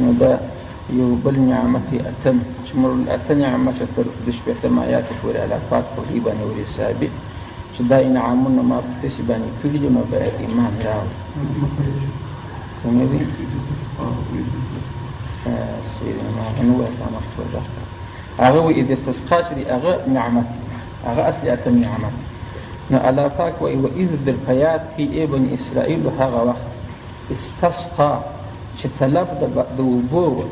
نو دا یو بل نعمت اتم چې موږ اته نعمت تر د شپېتم آیات پورې الله پاک په دې باندې ورې ثابت چې دا انعامونه ما په داسې باندې کړي دي نو باید ایمان راوړي. کومې دي؟ سیدنا هغه نو وایي مخصوص هغه وایي د استسقا چې دی هغه نعمت هغه اصلي اتم نعمت. نو الله پاک وایي وإذ در په یاد کړي ای بني اسرائیل هغه وخت استسقا چې طلب د اوبو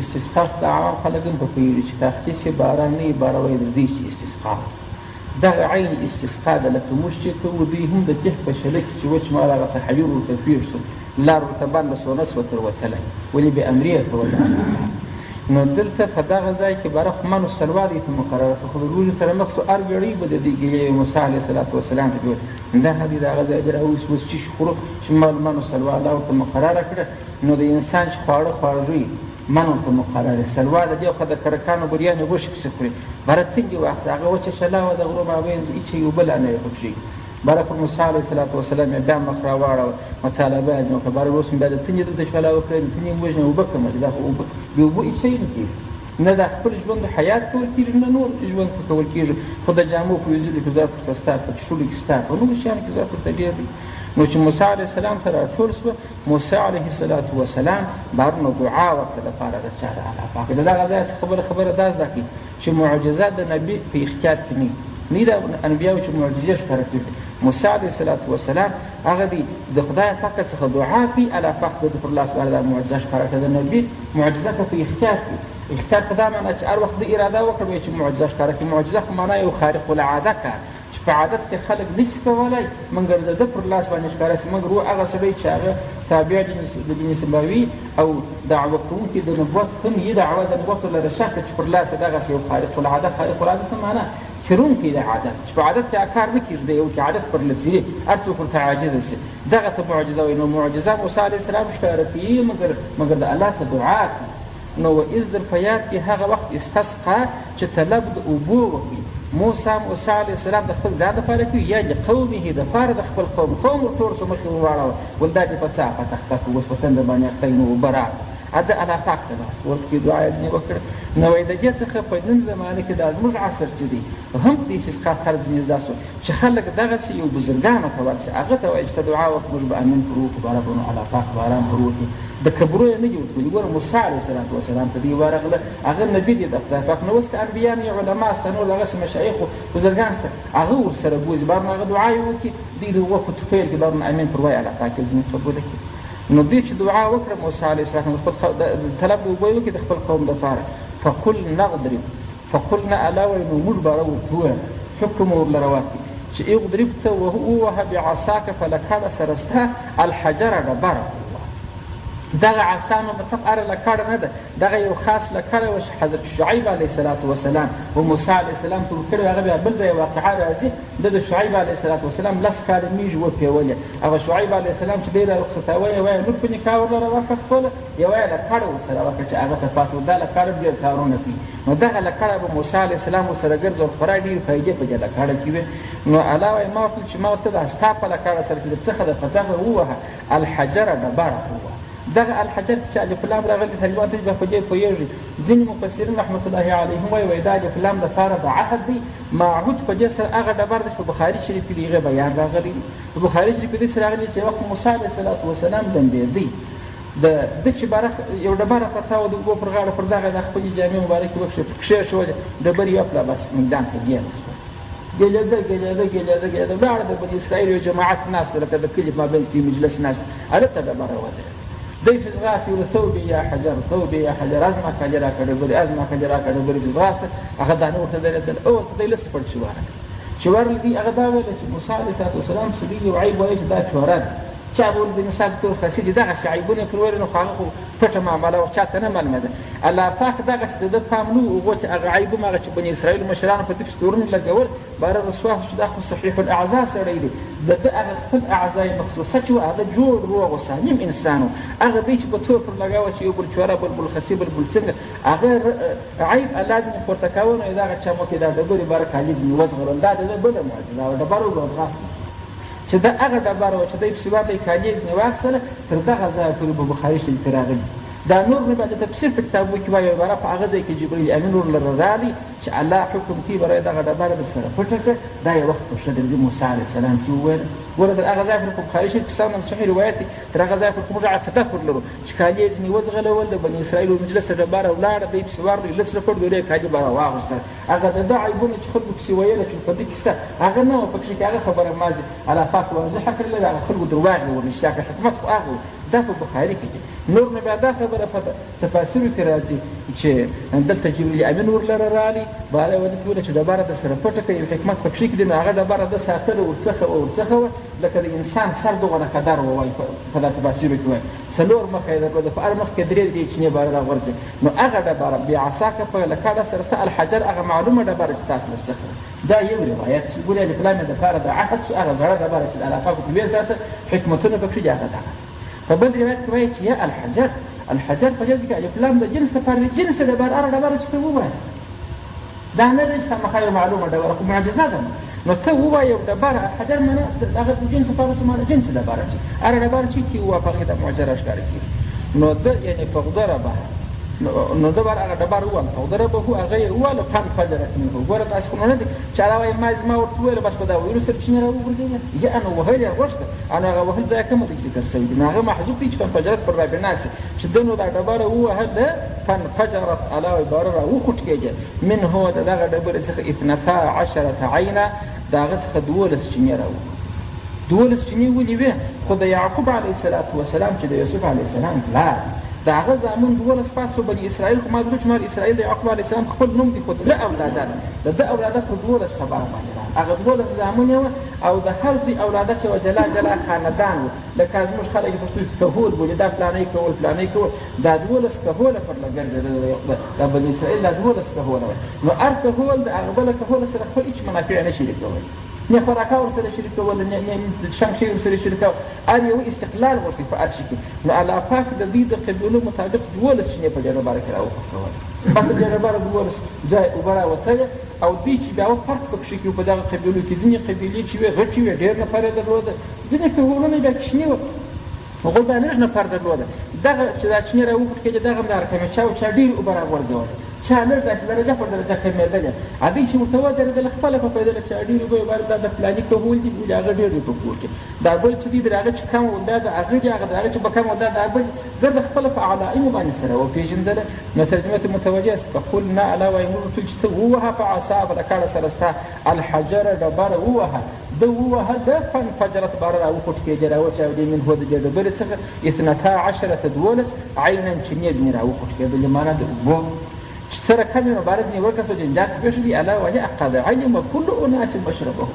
استسقا د عام خلک هم په پوهېږي چې تاختې چې باران نه وي باره وایي د دې چې استسقا دغه عین استسقا ده لکه موږ چې کوو دوی هم د کهف په شله کې چې وچ مال هغه تحیر ورته پېښ شو لار ورته بنده شو نس ورته وتلی ولې بې امرې کوله. نو دلته په دغه ځای کې باره خو منو سلوا دې ته مقرره شو خو د لوري سره مخ شو هر ګړۍ به د دې ګیلې موسی علیه صلات وسلام ته ویل دا حدیث هغه ځای دی راوس اوس چې خورو چې منو سلوا الله ورته مقرره کړه. نو د انسان چې خواړه منو ته مقرره سلوا د دې خو د کرکانو بریانې غوښې پسې خوري باره تنګې واخیسته هغه وچه شله وه د غرو مابین هېڅ یو بله نه یې خوښېږي باره پر موسی علیه صلات وسلام یې بیا مخ راواړوه مطالبه یې ځینې وکړه باره اوس بیا د تنې دلته شوله وکړه د تنې م وژنه اوبه کمه دي دا خو اوبه بې اوبو هېڅ شی نه کېږي نه دا خپل ژوند حیات کول کېږي نه نور ژوند په کول کېږي خو د جامو په ویزلو کې ضرورت ورته ستا په کښلو کې ستا په نورو شیانو کې ضرورت ورته ډېر دی. نو چې موسی علیه السلام ته راټول شوه موسی علیه الصلاة وسلام بهر نو دعا وکړه دپاره د چا د الله پاک د دغه ځای څخه خبره دا زده کړي چې معجزه د نبي په اختیار کې نه د انبیاو چې معجزې ښکاره کړي. موسی علیه الصلاة وسلام هغه دی د خدای پاک څخه دعا کوي الله پاک د پر لاس باندې دا معجزه ښکاره کړه. د نبي معجزه که په اختیار کې اختیار په دا معنی چې هر وخت د اراده وکړي چې معجزه ښکاره کړي. معجزه خو معنا یو خارق العاده کار په عادت کې خلک نشي کولی مګر د ده پر لاس باندې ښکاره شي مګر هغه سړی چې هغه تابع د دین سماوي او دعوه کوونکي د نبوت هم یې دعوه د نبوت لره شکه چې پر لاس یې دغسې یو خارق العاده خارق العاده څه معنا څرونکی د عادت چې په عادت کې کار نه کېږي د یو کې عادت پر لڅي هر څوک ورته عاجزه شي دغه ته معجزه وایي. نو معجزه موسی علیه السلام ښکاره کوي مګر د الله څخه دعا کوي. نو وإذ در په یاد کې هغه وخت استسقا چې طلب د اوبو وکړي موسی علیه السلام د خپل ځان دپاره کوي یا د قومه دپاره د خپل قوم ورټول شو مخکې وواړوه ول دا دې په څه په تخته کړو اوس په تنده باندې اختی نو اوبه راغله د الله پاک ته لاس ورته کې دعا یې ځینې وکړه. نو وایي د دې څخه په نن زمانه کې دا زموږ عصر چې دی هم د استسقا طرز ځینې زده شو چې خلک دغسې یو بزرګانو ته ورسي هغه ته وایي چې ته دعا وکړه موږ به امین پر وکړو باره به نو الله پاک باران پر وکړي د کبرو یې نه دي ورکړي. ګوره موسی علیه صلات وسلام ته دې ورغله هغه نبي دی د خدای پاک نو اوس که انبیان یې علما شته نور دغسې مشایخو بزرګان شته هغه ورسره بوځي بار نو هغه دعا یې وکړي دوی د اوبو په توپیل کې بار نو امین پر وایي الله پاک یې زموږ قبوله کړي. نو دوی چې دعا وکړه موسی علیه السلام خپل طلب د اوبو یې وکړي د خپل قوم دپاره فقلنا الله وایي نو موږ به ورته وویل حکم ورله واکړي چې اضربته ووهه بعصاک فلکړه سره ستا الحجره ډبره دغه عصا نو مطلب هره لکړه نه ده دغه یو خاص لکړه وه چې حضرت شعیب علیه صلات وسلام و موسی علیه السلام ته ورکړې هغه بیا بل ځای واقعه راځي د شعیب علیه صلات وسلام لس کاله میږ وپیولې هغه شعیب علیه السلام چې دی رارخصتاوه یې وایه نور په نکاح ورله راوکړه خپله یې وایه لکړه ورسره وکړه چې هغه ته پاتې دا لکړه ډېر کارونه کوي. نو دغه لکړه به موسی علیه السلام ورسره ګرځول خورا ډېرې فایدې په دې لکړه کې وې. نو الله وایي ما ورته چې ما ورته دا ستا په لکړه سره چې در څخه ده په دغه ووهه الحجره ډبره ووهه دغه الحجر چې الف لام راغلي ترجمه ته به په دې پوهېږي. ځینې مفسرین رحمت الله علیهم وایي دا الف لام دپاره د عهد دی معهود په دې سره هغه ډبر دی چې په بخاري شریف کې د هغې بیان راغلی په بخاري شریف کې داسې راغلي چې وخت موسی علیه صلات وسلام لمبېدی د چې باره یو ډبره پرته وه د اوبو پر غاړه پر دغه د خپلې جامې مبارکې وکښېښولې ډبرې یوپله بس میدان ته ګیله شوه ګېلېده ولاړه د بني اسرائیل یو جماعت ناست لکه د کلي په مابینځ کې مجلس ناست هلته ډبره ودرېده دی چې ځغاستې ویل ثوبې یا حجر ثوبې یا حجر ازمه کالي راکړه ډبرې ازمه کالي راکړه ډبرې چې ځغاسته هغه دانه ورته درېدل او ورته دی لسې پټ چې ورغله چې ورغلي هغه دا ویله چې موسی علیه صلات وسلام چې دوی یو عیب وایي چې دا چوره ده چا به ورته د نصاب طور خسي دي دغسې عیبونه پرې ویل نو خو هغه خو پټه معامله وه چا ته نه معلومه ده. الله پاک دغسې د ده پام نه و هغو چې هغه عیبونه هغه چې بني اسرائیلو مشرانو په دې پسې تورونه لګول باره رسوا شو چې دا خو صحیح الاعضا سړی دی د ده هغه خپل اعضای مخصوصه چې وه هغه جوړ روغ و سالم انسان و هغه دی چې په تور پر لګاوه چې یو بل چوره بل بل خسي بل بل څنګه هغه عیب الله ځینې پورته کوه نو یې دغه چا مکې دا ډبرې باره کالي ځینې وزغرل دا د ده بله معجزه وه ډبره وځغاستې چې دا هغه ډبره وه چې دی پسې واته یې کالي یې ځینې واخیستله تر دغه ځایه پورې په بخاري شریف کې راغلي دا نور نه بعد تفسیر په کتابو کې وایي عبارت په هغه ځای کې جبرئیل امین ورلرالی چې الله حکم کوي برای دغه ډبره در سره پټه کړه. دا یو وخت په شدت موسی علیه السلام کې وویل ګوره د هغه ځای پر کوم بخاري شریف کې صحیح روایت دی تر هغه ځای پر موږ عقیده ورلرو چې کالي یې ځینې وځغلول د بني اسرائیلو مجلس ته ډبره ولاړه دی پسې ورغی لس رپړ ډوډۍ کالي به راواغوسته. هغه د ده عیبونه چې خلکو پسې ویله چې په دې کې شته هغه نه وه پکښې کې هغه خبره مازې الله پاک واضحه کړله د هغه خلکو درواغ یې ورنشته که حکمت خو هغه دا په بخاري کې دی. نور نه بیا دا خبره په تفاسیرو کې راځي چې دلته جبرئیل امین ورلره رالی بالا ونه ته ویله چې ډبره د سره پټه کړه یو حکمت پکښې کې دی نو هغه ډبره ده ساتله ورڅخه وه لکه د انسان سر دغونه قدر ووایي په دا تفاسیرو کې وایي 4 مخه یې درلوده په هر مخ کې 3 دې چینې باره راغورځي نو هغه ډبره بعصاکه په لکاډه سره سه الحجر هغه معلومه ډبره چې تاسو درڅخه دا یو روایت چې ګورې الف لام دپاره د عهد شو هغه زړه ډبره چې د الله پاک په وساته حکمتونه پکښې دي هغه دغه. په بل روایت کې وایي چې یا الحجر په دې کې الف لام د جنس لپاره د جنس ډبره هغه ډبره چې ته ووایې دا نه دی چې خامخا یو معلومه ډبره خو معجزه ده نو ته ووایې یو ډبره الحجر معنی هغه د جنس لپاره څه معنی جنس ډبره چې هغه ډبره چې کې ووایه په هغې ته معجزه راښکاره کېږي نو ده یعنې فغضربه نو ده بر هغه ډبره وویل فغضربه هغه یې وویله فانفجرت منه. ګوره تاسې خو نو نه دي چې هغه وایي ما ورته وویله بس په دا ویلو سره چینې راوغورځېده یا نو وهل یې غوښته نو هغه وهل ځای کومه ته ذکر شوي دي نو هغه محذوف دی چې فانفجرت پر رابناسي چې ده نو دا ډبره ووهله فانفجرت علا عباره را وخوټکېده منه د دغه ډبرې څخه 12 عینه د هغه څخه 12 چینې راوغورځېدې 12 چینې ولې وې خو د یعقوب علیه السلام چې د یوسف علیه السلام پلار د هغه زامن 12 پات شو بني اسرائیل خو ما د چمار اسرائیل د یعقوب علیه السلام خپل نوم دی خو د اولادان د ده اولاده په 12 خبره باندې هغه 12 زامن یې او د هر ځای اولاده چې جلا جلا خاندان و لکه زموږ خلک پښتو کې کهول بولي دا فلانی کول دا 12 کهوله پر لګرځېدل د بني اسرائیل دا 12 کهوله نو هر کهول د هغه بله کهوله سره خپل هېڅ منافع نه شریکوي نه خوراکه ورسره شریکول نه شنګ شی ورسره شریکول هر یو استقلال غوښتي په هر شي کې نو الله پاک د دوی د قبیلو مطابق 12 شینې په دې ډبره کې راوغورځول بس دې ډبره 12 ځای اوبه راوتله او دوی چې بیا فرق پکښې کې په دغه قبیلو کې ځینې قبیلې چې وې غټې وې ډېر نفر یې درلوده ځینې کهولونه بیا کوچني وه هغوی بیا لږ نفر درلوده دغه چې دا چینې راوغورځېدې دغه هم د هرکمې چا و چا ډېرې اوبه راغورځولې چا لږ داسې درجه پر درجه کمېدله هغوی چې ورته ودرېدله خپله په پیدله چې ډېرې اوبه یې باید دا د فلاني کهول دي ولې هغه ډېر دی په کور کې دا بل چې دی د هغه چې کم و دا د هغه دي هغه د هغه چې به کم و دا د هغه ګرده خپله په علائمو باندې سره وپېژندله نو ترجمه ته متوجه است فقلنا الله وایي موږ ورته چې ته ووهه په عصا په لکاړه سره ستا الحجره ډبره ووهه ده ووهه ده فانفجرت باره راوخوټکېدې راوچاودې منه د دې ډبرې څخه 12 عینا چینې ځینې راوخوټکېدلې معنا د اوبو چې سره کمې مبارز یې ورکسو جنجات پېښ دي الا وهي قد علم كل اناس مشربهم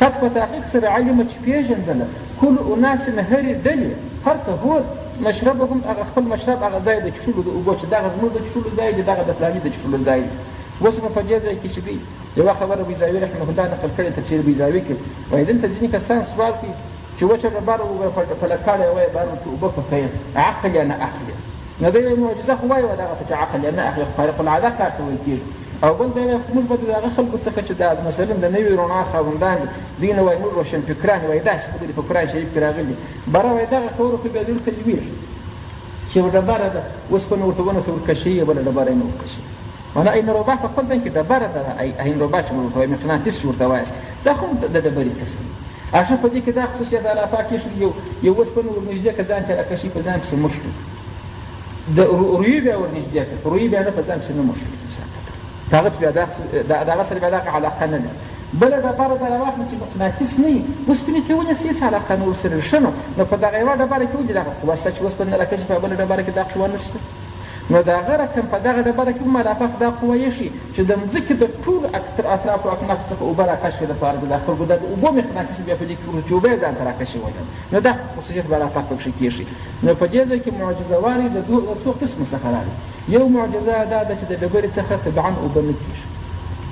قد په تحقیق سره علم چې پېژندله كل اناس هرې ډلې هر کهول مشربهم هغه خپل مشرب هغه ځای د چښلو د اوبو چې دغه زموږ د چښلو ځای دی دغه د فلاني د چښلو ځای دی اوس نو په دې ځای کې چې دوی یوه خبره بیضاوي رحمه الله نقل کړې تر چېرې بیضاوي کې وایي دلته ځینې کسان سوال کوي چې وچه ډبره وګوره په لکاړه یې وایي بار ورته اوبه پکوي عقل یا نه اخلي نو دا یوه معجزه خو وایي دغه چې عقل یا نه اخلي خارق العاده کار ته ویل کېږي او بل دا موږ به د هغه خلکو څخه چې دا مثلا د نوي رڼا خاوندان دي دوی نه وایي نور روشنفکران وایي داسې خبرې په قرآن شریف کې راغلي بره وایي دغه خبرو خو بیا دوی ورته ویل چې یوه ډبره ده اوسپنه ورته ونسه ورکشي یې بله ډبره یې نه ورکشي معنی این رباح په خپل ځان کې ډبره ده این رباح چې موږ ورته وایي مقناطیس چې ورته وایاست دا خو د ډبرې قسم هغه په دې کې دا خصوصیت د الله پاک ایښي یو اوسپنه ورنږدې که ځان ته راکشي په ځان پسې مړ شو د رویي بیا ورنږدې کړه رویي بیا نه په ځان پسې نه مړ شو هغه چې بیا دغه سره بیا دغه علاقه نه ده بله ډبره دغه واخلو چې مقناطیس نه وي اوسپنې ته ونیسي هېڅ علاقه نه ورسره ښه نو په دغه یوه ډبره کې ولې دغه قوه شته چې اوسپنه نه راکشي په بله ډبره کې دا قوه نشته نو د هغه رقم په دغه ډبره کې هم الله پاک دا قوه ایښي چې د مځکې د ټولو تر اطرافو اکنافو څخه اوبه راکش کړي دپاره د خلکو دا د اوبو مقناطیس بیا په دې کې چې اوبه یې ځان ته راکشي وایي نو دا خصوصیت به الله پاک پکښې کېږي نو په دې ځای کې معجزه واري د څو قسمو څخه راغلي یو معجزه دا ده چې د ډبرې څخه طبعا اوبه نه کېږي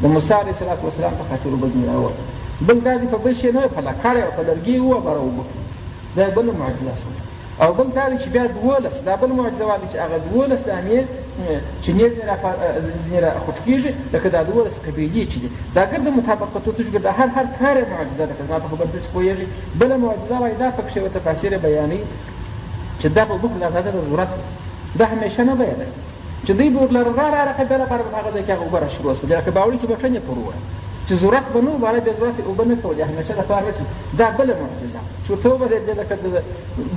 د موسی علیه السلام په خاطر اوبه ځینې راووتل بل دا دي په بل شی نه په لکړې او په لرګي وه بره اوبه دا بله معجزه شوه او بل دا دی چې بیا 12 دا بل معجزه والی چې هغه 12 دانې چینې ځینې راخوټکېږي لکه دا 12 قبیلې چې دي دا ګرده مطابقتو ته د هر کار یې معجزه ده که زما په خبر داسې پوهېږي بله معجزه وایي دا پکښې یوه تفاسیر بیانوي چې دا په اوبو کې د اندازه د ضرورت دا همیشه نه باید چې دوی به ورله راغی بیا لپاره به هغه ځای کې هغه اوبه راشروع شول لکه باوري کې به ټنې پر ووایي چې ضرورت به نه و بالا بیا ضرورت اوبه نه کولې همیشه دپاره چې دا بله معجزه چې ورته وبلېدې لکه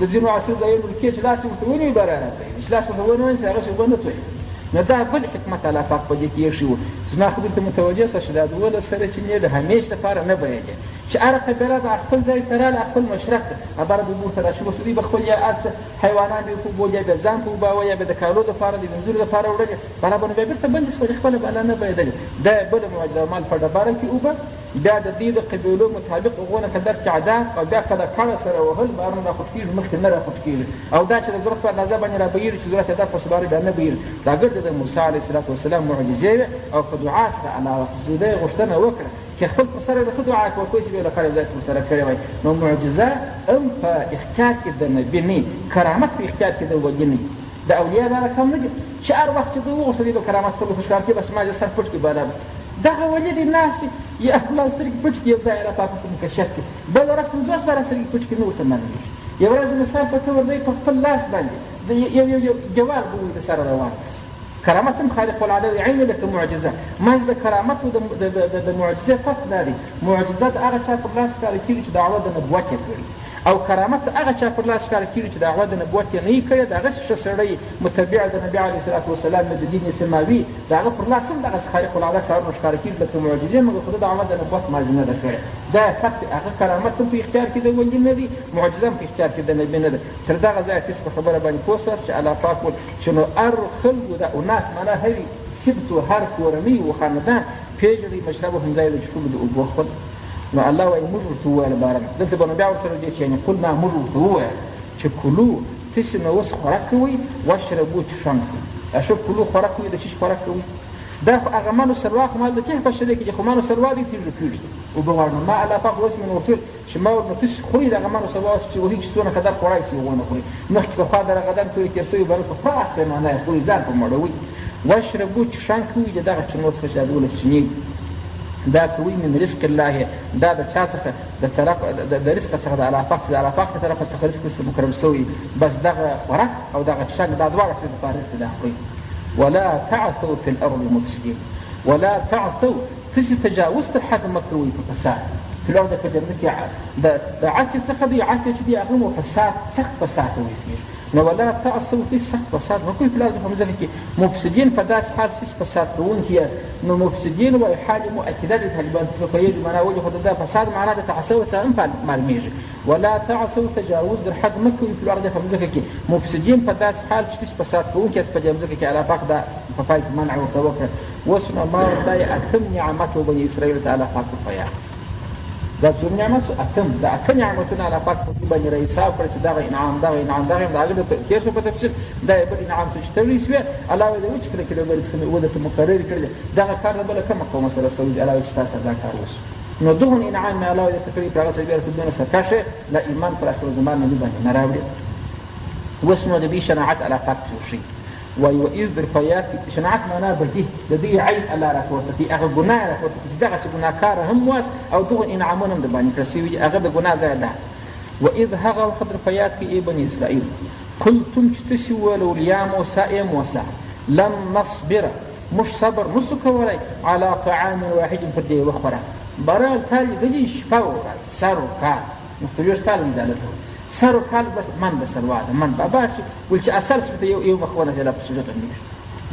د ځینو عصري ځایونو کې چې لاس ورته ونیوي بیا راراپرېږي چې لاس ورته ونیوي چې هغسې اوبه نه تویوي نو دا بل حکمت الله پاک په دې کې ایښی و زما خبرې ته متوجه شه چې دا 12 سرچینې د همیش دپاره نه بهېږي چې هره قبیله به خپل ځای ته راله خپل مشرق ته هغه به اوبو ته راشروع شو دوی به خپل یا هر څه حیوانان به په اوبو یا به ځان په اوباوه یا به د کالو دپاره د وینځلو دپاره وړلې بلا به نو بیا بېرته بندې شولې خپله بلا نه بهېدلې دا بله معجزه مال په ډبره کې اوبه بیا د دې د قبیلو مطابق هغونه که درک عادات او بیا کله کړه سره وهل بارونه راخوټ کېږي مخکې نه راخوټ کېږي او دا چې د ضرورت په اندازه باندې رابهېږي چې ضرورت یې در پسې بارې بیا نه بهېږي دا ګرد د موسی علیه السلام معجزې وې او په دعا سره الله زده یې غوښتنه وکړه چې خپل پر سره یې ښه دعا کوه کوی چې به یې لپاره ځای پر سره کړې وای نو معجزه هم په اختیار کې د نبي نه کرامت په اختیار کې د ولي نه د اولیا دا رقم نه دي چې هر وخت چې دوی وغوښته دوی به کرامت خپل په ښکار کې بس ما سر پټ کړي بالا دغه ولي دې ناست یا خپله سترګې پټ کړي یو ځای الله پاک په مکشف کې بله ورځ 15 سپاره سترګې پټ کړي نه ورته معلومېږي یوه ورځ د مثال په طور دی په خپل لاس باندې یو جوار به وي د سره روان کړي کرامت هم خالق العاده وي عین لکه معجزه منځ د کرامت او د معجزې فرق دا دی معجزه د هغه چا پر لاس ښکاره کېږي چې دعوه د نبوت یې کړي او کرامت هغه چا پر لاس ښکاره کېږي چې دعوه د نبوت یې نه وي کړې د هغسې ښه سړی متبع د نبي علیه صلات وسلام نه د دین سماوي د هغه پر لاس هم دغسې خالق العاده کارونه ښکاره کېږي لکه معجزې مګر خو د دعوه د نبوت ماضي نه ده کړې دا فرق دی هغه کرامت هم په اختیار کې د ولي نه دي معجزه هم په اختیار کې د نبي نه ده تر دغه ځایه تاسو په خبره باندې پوه شواست چې الله پاک ویل چې نو هر خلکو د اناس معنا هرې سبت و هر کورنۍ و خاندان پېژني مشربهم ځای د ټولو د اوبو خپل نو الله وایي موږ ورته وویل باران دلته به نو بیا ورسره دې چې یعنې قلنا موږ ورته وویل چې کلو تاسې نو اوس خوراک کوئ واشربو څښنګ کوئ اشرب کلو خوراک کوئ د چیش خوراک کوئ دا خو هغه منو سلوا خو مال د کهف په شلی کې خو منو سلوا دي تیږي کړي او به ورنه ما الله پاک اوس من ورته چې ما ورته تاسې خورئ دغه منو سلوا چې وهي چې څونه قدر خوراک سي ونه خورئ مخکې پخوا دغه قدم تورې تېر سوي بل په پراخ پیمانه یې خورئ ځان په مړوئ واشربو څښنګ کوئ د دغه چنو څخه چې هغه چینې دا کوي من رزق الله دا د چا څخه د طرف د رزق څخه د الله پاک د الله پاک د طرف څخه رزق مکرم شوی بس دغه خوراک او دغه څښاک دا دواړه څه د پاره څه خوري ولا تعثوا في الارض مفسدين ولا تعثوا تسي تجاوز تر حد مکوي په فساد في الارض په دې کې د عاصي څخه دی عاصي چې دی هغه فساد سخت فساد وي نو ولا تعصوا في سخت فساد وكل في الارض فمزل کې مفسدين په داس حال چې فساد کوونکي نو مفسدين او حال مؤکده دي طالبان څه په یوه معنا وجه خدای فساد معنا د تعصب سره هم معلومیږي ولا تعصوا تجاوز در حد مکوي په الارض فمزل کې مفسدين په داس حال چې فساد کوونکي په دې ځکه کې الله پاک دا په پای کې منع او توکل واسمع ما دای اتم نعمته بني اسرائيل تعالی پاک فیا دا څو نعمت اتم دا اتم نعمتونه الله پاک په باندې حساب کړ چې دا انعام دا هغه د کیسو په تفسیر دا بل انعام څه تدریس وی الله دې وچ کړ کله بل څه ودته مقرر کړل دا کار بل کوم قوم سره سوي الله چې تاسو دا کار وس نو دغه انعام الله دې تکلیف هغه سبب په دنیا سره کاشه لا ایمان پر اخر زمان نه باندې نه راوړي واسمه دې شناعت الله پاک شي وإذ بالفيات شناعت معنا بديه لدي عين الله راکورته دي هغه ګناه راکورته چې دغه ګناکار هم واس او دغه انعامونه هم د باندې کړی هغه د ګناه ځای ده وإذ هغه وخت فيات کې بني اسرائيل قلتم تشتسوا يا موسى لم نصبر مش صبر مسكولای على طعام واحد فدي وخره برال تالي دي شپاو سر وکال مختلف کال مدالته سر وکال بس من بسرواده من بابا ول چې اصل څه یو مخونه زلا په سجده باندې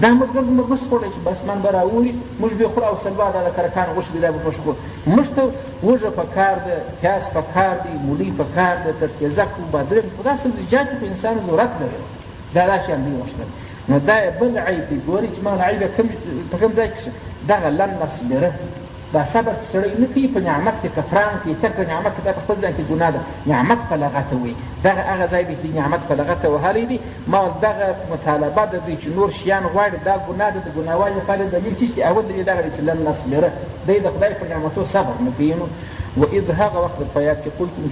دا موږ بس خوري چې بس من براوري موږ به خو او سلواده د کرکان غوښ دی دا مشغول مشته وجه فکر ده پیاس فکر دی مولی فکر ده ترکیزه کو بدرم خدا سم جات په انسان ضرورت لري دا راشي دی وشته نو دا بل عیب دی ګوري چې ما عیب کوم ځای کې دا لن نصبره دا صبر سړی نه کوي په نعمت کې کفران کوي تر په نعمت کې دا په خپل ځان کې ګناه ده نعمت په لغته وي دغه هغه ځای دی نعمت په لغته وهلی دي ما دغه مطالبه د دې چې نور شیان غواړي دا ګناه ده د ګناوالي لپاره دلیل چې اول دی دغه چې لن نصبره دی د خدای په نعمتو صبر نه کوي وإذ هغه وخت په یاد کې قلتم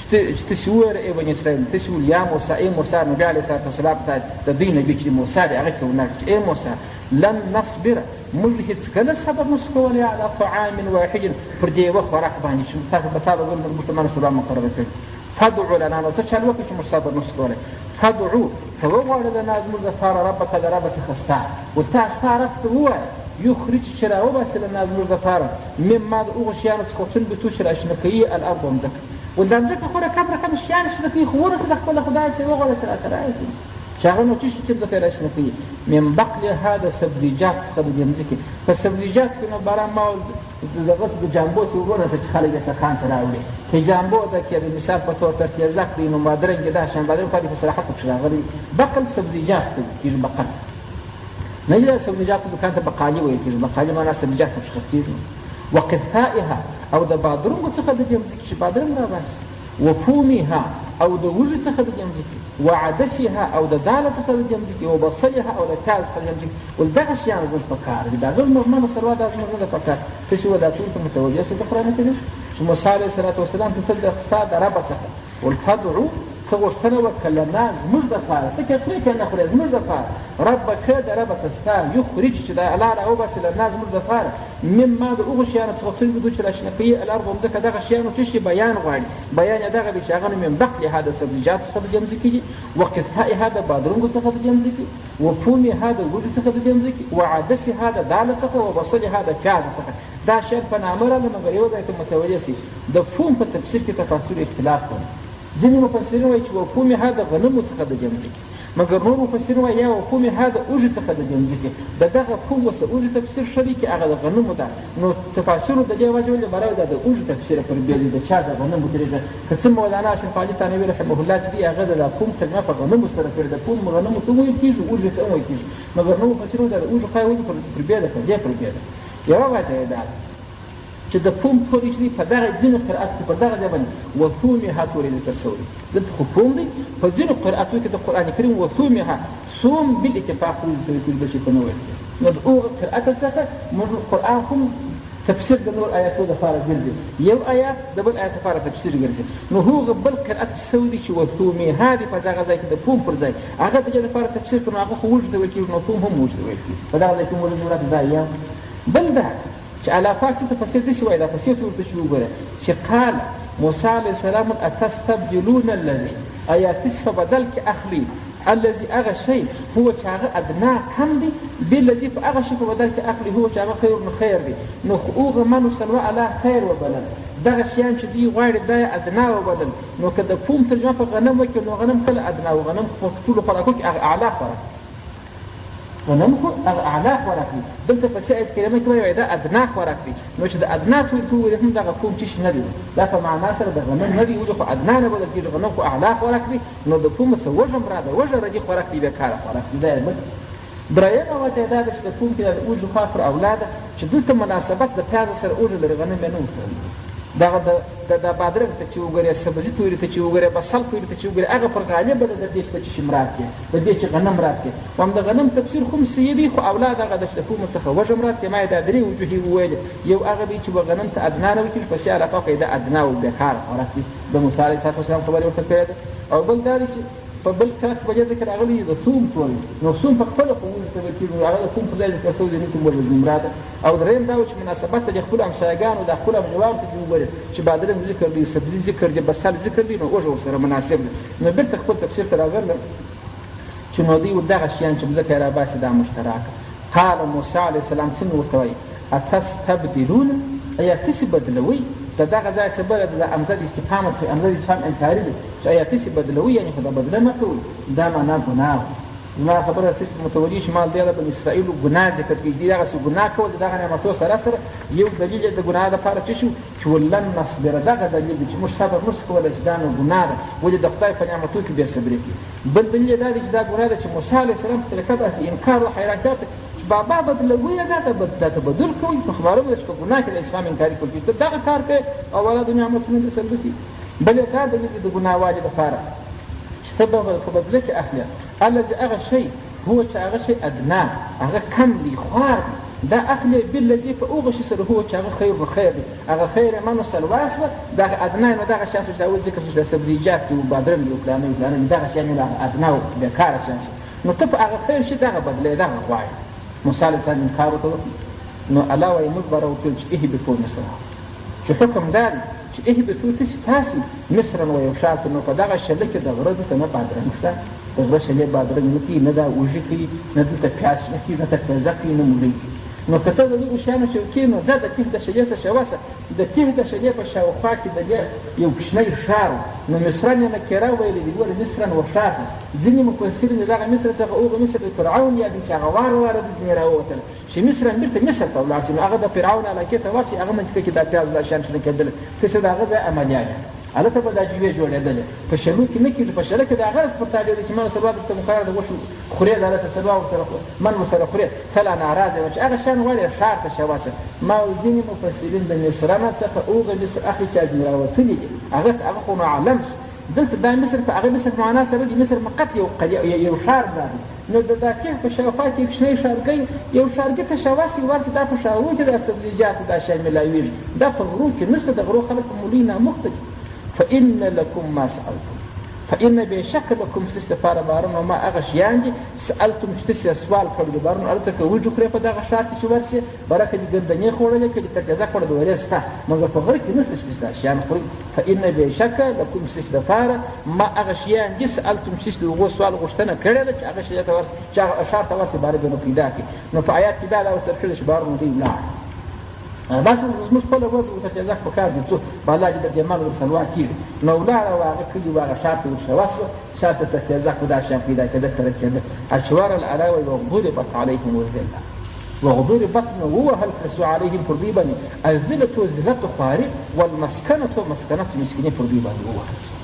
چې تسوور ابن اسرائیل تسول یا موسی نبی علیه السلام ته د دوی نبی چې موسی دی هغه ته ونه چې ای موسی لن نصبر موږ هیڅ کله صبر نشو کولی على طعام واحد پر دې یوه خوراک باندې چې تاسو به تاسو ګل مسلمان سره مقرره کړي فدعو لنا نو څه چل وکړي چې موږ صبر نشو کولی فدعو ته وغواړه لنا زموږ دپاره ربک د ربه څخه ستا ورته ستا رب ته ووایه یخرج چې راوباسي لنا زموږ دپاره مما د هغو شیانو څخه تنبتو چې راشنه کوي الارض مځکه و دا مځکه خو رقم رقم شیان شنه کوي خو ورسېده خپله خدای چې وغواړه چې راته راشي چې هغه نو څه شي چې ځمکه راشنه کوي من بقلها د سبزیجات څخه د دې مځکې په سبزیجات کې نو باران ما دغه د جامبو چې ورسه چې خلک یې سرخان ته راوړي که جامبو ده که د مثال په طور ترتیزک دی نو بادرنګ دا شان بادرنګ پاتې په صراحت پکښې راغلي بقل سبزیجات ته کېږي بقل نه د سبزیجاتو دکان ته بقالي ویل کېږي بقالي معنا سبزیجات پکښې خرڅېږي وقثائها او د بادرنګو څخه د دې مځکې چې بادرنګ راباسي وفومها او د وږي څخه د دې مځکې وعدسها او د داله څخه د دې مځکې وبصلها او د پیاز څخه د دې مځکې ول دغه شیان زموږ په کار دي دا زموږ نه سلوا دا زموږ نه ده په کار تاسې وایي دا ټول ته متوجه شئ د قرآن کریم چې موسی علیه السلام ته تل د ستا د ربه څخه ولتدعو ته غوښتنه وکړه لنا زموږ دپاره ته که خورې که نه خورې زموږ دپاره ربکه د ربه څه ستا یخرج چې د الله راوباسي لنا زموږ دپاره مما د هغو شیانو څخه تنبتو چې راشنه کوي الارض مځکه دغه شیانو څه شي بیان غواړي بیان یې دغه دی چې هغه نو من بقلها د سبزیجات څخه د دې مځکې دي وقثائها د بادرنګو څخه د دې مځکې وفومها د وږي څخه د دې مځکې وعدسها د داله څخه وبصلها د پیاز څخه دا شیان په نامه راغله مګر یو ځای ته متوجه سي د فوم په تفسیر کې تفاسیر اختلاف کوي ځینې مفسرین وایي چې وفومها د غنمو څخه د دې مځکې مګر نور مفسرین وایي یا وفومها د اوږې څخه د دې مځکې د دغه فوم اوس د اوږې تفسیر ښه دی چې هغه د غنمو ده نو تفاسیرو د دې وجه ولې برای دا د اوږې تفسیر پر بیا دی د چا د غنمو طریقه که څه مولانا اشرف علي تانوي رحمه الله چې دی هغه د فوم ترجمه په غنمو سره کړې د فوم غنمو ته ویل کېږي اوږې ته هم ویل کېږي مګر نور مفسرین د اوږې قایې ولې پر بیا ده پر دې پر بیا ده یوه وجه یې دا چې د فوم تورې چې دی په دغه ځینو قرأت کې په دغه ځای باندې وثومها تورې ذکر شوی دلته خو فوم دی په ځینو قرأتو کې د قرآن کریم وثومها ثوم بالاتفاق ټول بشي په نه ویل نو د هغه قرأت څخه موږ قرآن هم تفسیر د نور آیاتو دپاره ګرځي یو آیات د بل آیات دپاره تفسیر ګرځي نو هغه بل قرأت چې شوی دی چې وثومها دی په دغه ځای کې د فوم پر ځای هغه د دې دپاره تفسیر کړو هغه خو وږي ته ویل کېږي نو فوم هم وږي ته ویل کېږي په دغه ځای کې موږ مراد دا یا بل دا چې علافات ته تفسیر داسې وایي دا فسیر ته ورته چې وګوره چې قال موسی علیه السلام اتستبدلون الذي آیا تصف بدل کې اخلي الذي هغه شی هو چې هغه ادنا کم دی بالذي په هغه شي په بدل کې اخلي هو چې هغه خیر نو خیر دی نو هغه منو سلوه علی خیر وبلل دغه شیان چې دی غواړي دا ادنا وبدل نو که د فوم ترجمه په غنم وکړي نو غنم کله ادنا و غنم په ټولو خوراکو کې هغه اعلی خوراک غنم خو هغه اعلی خوراک دی دلته په سعید کلمه کې وایي دا ادنا خوراک دی نو چې د ادنا تو هم دغه فوم چې نه دی دا په معنا سره د غنم نه دی ولې خو ادنا نه بلل کېږي غنم خو اعلی خوراک دی نو د فوم څه وږه مراده وږه ردي خوراک دی بېکاره خوراک دی دا یې درېیمه وجه دا ده چې د فوم کې د اوږې خوا پر اولاده چې دلته مناسبت د پیازه سره اوږه لري غنم یې نه ورسره دغه د بادرنګ ته چې وګورې سبزي تورې ته چې وګورې بصل تورې ته چې وګورې هغه پر غالبه ده د دې چې مراد کې د دې چې غنم مراد کې هم د غنم تفسیر خو صحیح دی خو اولاد هغه د فوم څخه وجه مراد کې ما یې دا درې وجوهې وویلې یو هغه دی چې به غنم ته ادنا نه وکړي پسې علاقه کوي دا ادنا و بېکاره خوراک دی د موسی علیه السلام خبرې ورته کړې ده او بل دا دی چې په بل کاک وجه ذکر راغلی د ثوم ټول نو ثوم په خپله خو موږ ته ویل کېږي هغه د ثوم پر ځای ذکر شوی دی نو کوم مراده او درېیم دا و چې مناسبت د خپلو همسایګانو د خپلو همجوارو ته چې وګورې چې بادرنګ ذکر دی سبزي ذکر دی بصل ذکر دی نو اوږه ورسره مناسب دی نو بېرته خپل تفسیر ته راغلم چې نو دوی دغه شیان چې مځکه یې راباسي دا مشترکه قال موسی علیه السلام څنګه ورته وایي اتستبدلون ایا تاسې بدلوئ د دغه ځای څه بله د امزه د استفهام امزه د استفهام انکاري دی چې ایا تاسې بدلوئ یعنې خو دا بدله مه کوئ دا معنا ګناه زما خبره تاسې متوجه شمال دی د بني اسرائیلو ګناه ذکر کوي دوی دغسې ګناه کول د دغه نعمتو سره یو دلیل یې د ګناه دپاره څه شو چې ولن نصبره دغه دلیل دی چې موږ صبر نشو کولی چې دا نو ګناه ده ولې د خدای په نعمتو کې بې صبري کوي بل دلیل یې دا دی چې دا ګناه ده چې موسی علیه السلام په طریقه داسې انکار و حیرانتیا بابا بدلوي دا ته بدل کوي په خبره ده چې په ګناه کې د اسلام انکاري کوي ته دغه کار کوي او ولادو نعمتونه دې سلبه کړي بل یې دا دلیل د ګناه والي دپاره چې ته به په بدله کې اخلي الذي هغه شی هو چې هغه شی ادنا هغه کم دی خوار دی دا اخلي بالذي په هغه شي سره هو چې هغه خیر و خیر دی هغه خیر منو سلواسه دغه ادنا نو دغه شیان چې دا اوس ذکر شو د سبزیجات او بادرنګ او فلانه دغه شیان نه ادنا او بېکاره شیان نو ته په هغه خیر شي دغه بدله دغه غواړي موسی علیه السلام انکار ورته وکړي نو الله وایي موږ به راوتل چې اهبطوا مصر چې حکم دا دی چې اهبطوا تاسې مصرا ویوشات، نو په دغه شله کې د غره دلته نه بادرنګ شته، د غره شلې بادرنګ نه کوي، نه دا اوږې کوي، نه دلته پیاز نه کوي، نه تفیزه کوي، نه مولی کوي. نو که ته د دغو شیانو شوقي نو ځه د تیف د شلې څه شوسه. د تیف د شلې په شاوخوا کې د یو کوچنی ښار نو مصرن یې نکره ویلې دي، ګوره مصرن وشات. ځینې مفسرین د دغه مصر څخه هغه مصر د فرعون یادوي چې هغه وار واره ځینې راووتل چې مصرن بېرته مصر ته ولاړ شي، نو هغه د فرعون علاقې ته ورشي، هغه منځ کې دا پیاز دا شیان شنه کېدل، ته چې د هغه ځای عملیات هلته به دا جوې جوړېدلې. په شلو کې نه کېږي، په شله کې د هغه پر تابع دی چې ما سبا درته مقرره د غوښو خورې د هلته سبا ورسره من ورسره خورې، کله ناراضه وه چې هغه شیان غواړې ښار ته شوسه. ما ځینې مفسرین د مصرنه څخه هغه مصر اخلي چې ځینې راوتلي دي، هغه خو نو عالم شو. دلته دا مصر په هغه مصر معنا سره دي، مصر فقط یو ښار دی. نو د دا کیف په شاوخوا کې کوچنی ښارګۍ یو ښارګي ته شواسي ورسي، دا په شاورو کې دا سبزیجات دا شی میلاویږي، دا په غرو کې نشته. د غرو خلک مولي ناموخته دي. فإن لكم ما سألتم، فإن بشک لكم سیس دپاره بارون او ما هغه شیان دي سألتم چې تاسې سوال کړی د بارون هلته که وجو کړی په دغه ښار کې چې ورشي، بره که دې ګردنې خوړلې که دې کټیزه خوړه د ورې شته، مګر په غره کې نشته چې دا شیان خوري. فإن بشک لكم سیس دپاره ما هغه شیان دي سألتم چې د هغو سوال غوښتنه کړې ده چې هغه شی ته ورشي، چې هغه ښار ته ورشي باره به نو پیدا کړي. نو په آیات کې دا ورسره کړي چې بارون دوی ولاړ. بس زموږ خپله ورته ورته تجزک په کار دي، څو بالا چې د دیمان ورسلوا کېږي. نو ولاړه و هغه کلي و هغه ښار ته ورشوسوه، ښار ته تجزک و دا شیان پیدا کېده ترک کېده. اشوار العلاوه وغضربت علیهم الذله، وغضربت نو ووهل کړه علیهم پر دوی باندې الذلة ذلت خواري والمسکنة مسکنة مسکینې پر دوی باندې ووهل شوه.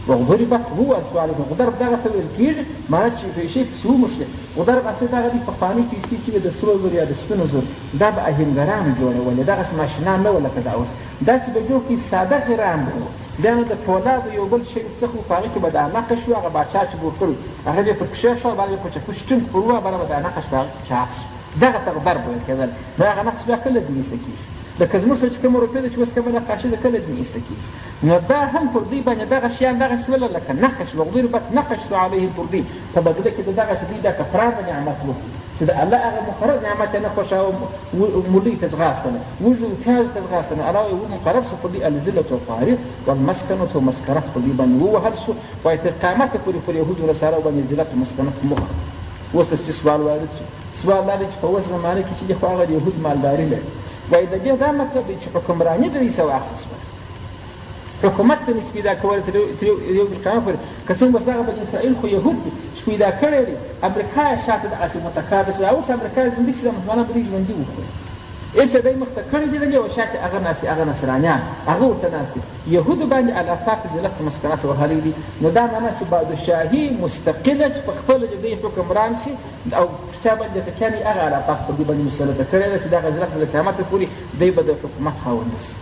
وغضربت هو عليهم، غضرب دغه ته ویل کېږي معنی چې پیسې پسې وموښلې. غضرب اصل دغه دي پخوانۍ پیسې چې وې د سرو زرو یا د سپینو زرو، دا به اهنګرانو جوړولې، دغسې ماشینان نه وه لکه دا اوس. دا چې به جوړ کړي ساده غرام به وو، بیا نو د پولادو یو بل شی څخه په هغې کې به دا نقش وو، هغه باچا چې جوړ کړی هغه به یې پر کښېښوه، بله یې په چکش ټینګ پر ووه، بله به دا نقش په هغه کې چاپ شو. دغه ته غضرب ویل کېدل. نو هغه نقش بیا کله ځینې ایسته کېږي، لکه زموږ سره چې کومه روپۍ ده چې اوس کومه نقاشي ده کله ځینې ایسته کېږي. نو دا هم پر دوی باندې دغه شیان دغسې وله لکه نقش. وغضربت نقش علیهم پر دوی په بدله کې د دغه چې دوی دا کفران د نعمت وو چې د الله هغه مقرر نعمت یې نه خوښاوه، مولۍ ته ځغاستله، وږو پیازو ته ځغاستله، علاوه یې مقرر شو پر دوی الذلة والطاغیة والمسکنة مسکنة پر دوی باندې ووهل شو. وایي تر قیامته پورې پر یهودو نصارو باندې ذلت و مسکنت مخ. اوس چې سوال وارد شو، سوال دا دی چې په اوس زمانه کې چې دی خو هغه د یهود مالداري لري. وایي د دې دا مطلب دی چې حکمراني د دوی څه واخیست شوه، حکومت ته نسبي دا کولی تر یو بالقیامه پورې. که څنګه اوس دغه بني اسرائیل خو یهود دي چې پیدا کړی دی، امریکا یې شاته دغسې متکابر شي. اوس امریکا یې ژوندي شي، د مسلمانان به دوی ژوندي وخوري. هېڅ یې دی مخته کړی دی دلې او شاته هغه ناست دي، هغه نصرانیان هغه ورته ناست دي. یهودو باندې الافاق ذلت مسکنت وهلی دي. نو دا معنا چې بادشاهي مستقله چې په خپله د دوی حکمران شي او چا باندې تکیه نه هغه الافاق په دوی باندې مسلطه کړې ده چې دغه ذلت د قیامته پورې دوی به د حکومت خاوند شي.